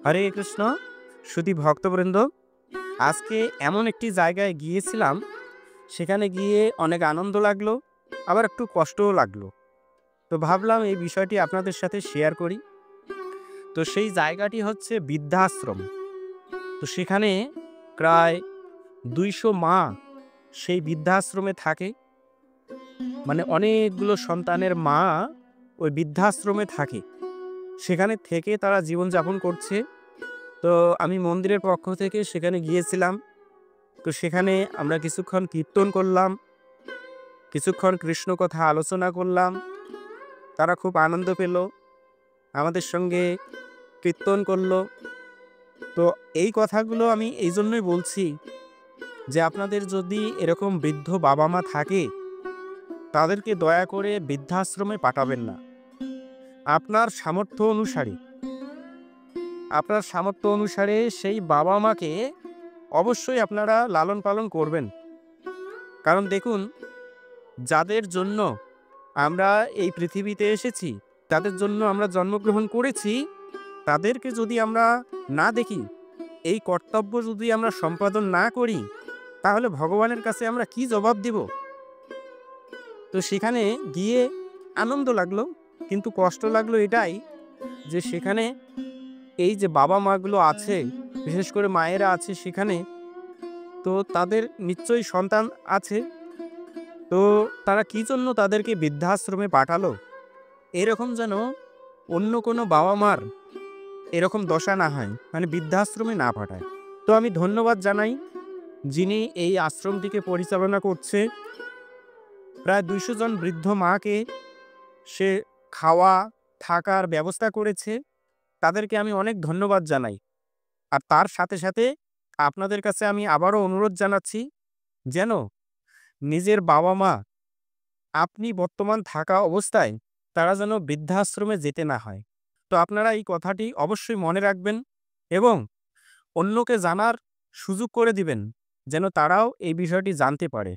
হরে কৃষ্ণ। সুধী ভক্তবৃন্দ, আজকে এমন একটি জায়গায় গিয়েছিলাম, সেখানে গিয়ে অনেক আনন্দ লাগলো, আবার একটু কষ্টও লাগলো। তো ভাবলাম এই বিষয়টি আপনাদের সাথে শেয়ার করি। তো সেই জায়গাটি হচ্ছে বৃদ্ধাশ্রম। তো সেখানে প্রায় 200 মা সেই বৃদ্ধাশ্রমে থাকে। মানে অনেকগুলো সন্তানের মা ওই বৃদ্ধাশ্রমে থাকে। সেখানে থেকে তারা জীবনযাপন করছে। তো আমি মন্দিরের পক্ষ থেকে সেখানে গিয়েছিলাম। তো সেখানে আমরা কিছুক্ষণ কীর্তন করলাম, কিছুক্ষণ কৃষ্ণ কথা আলোচনা করলাম। তারা খুব আনন্দ পেল, আমাদের সঙ্গে কীর্তন করলো। তো এই কথাগুলো আমি এই জন্যই বলছি যে আপনাদের যদি এরকম বৃদ্ধ বাবা মা থাকে, তাদেরকে দয়া করে বৃদ্ধাশ্রমে পাঠাবেন না। আপনার সামর্থ্য অনুসারে সেই বাবা মাকে অবশ্যই আপনারা লালন পালন করবেন। কারণ দেখুন, যাদের জন্য আমরা এই পৃথিবীতে এসেছি, তাদের জন্য আমরা জন্মগ্রহণ করেছি, তাদেরকে যদি আমরা না দেখি, এই কর্তব্য যদি আমরা সম্পাদন না করি, তাহলে ভগবানের কাছে আমরা কি জবাব দিব? তো সেখানে গিয়ে আনন্দ লাগলো, কিন্তু কষ্ট লাগলো এটাই যে সেখানে এই যে বাবা মাগুলো আছে, বিশেষ করে মায়েরা আছে সেখানে, তো তাদের নিশ্চয়ই সন্তান আছে। তো তারা কি জন্য তাদেরকে বৃদ্ধাশ্রমে পাঠালো? এরকম যেন অন্য কোনো বাবা মার এরকম দশা না হয়, মানে বৃদ্ধাশ্রমে না পাঠায়। তো আমি ধন্যবাদ জানাই যিনি এই আশ্রমটিকে পরিচালনা করছে। প্রায় 200 জন বৃদ্ধ মাকে সে খাওয়া, থাকার ব্যবস্থা করেছে। তাদেরকে আমি অনেক ধন্যবাদ জানাই। আর তার সাথে সাথে আপনাদের কাছে আমি আবারও অনুরোধ জানাচ্ছি, যেন নিজের বাবা মা আপনি বর্তমান থাকা অবস্থায় তারা যেন বৃদ্ধাশ্রমে যেতে না হয়। তো আপনারা এই কথাটি অবশ্যই মনে রাখবেন এবং অন্যকে জানার সুযোগ করে দিবেন, যেন তারাও এই বিষয়টি জানতে পারে।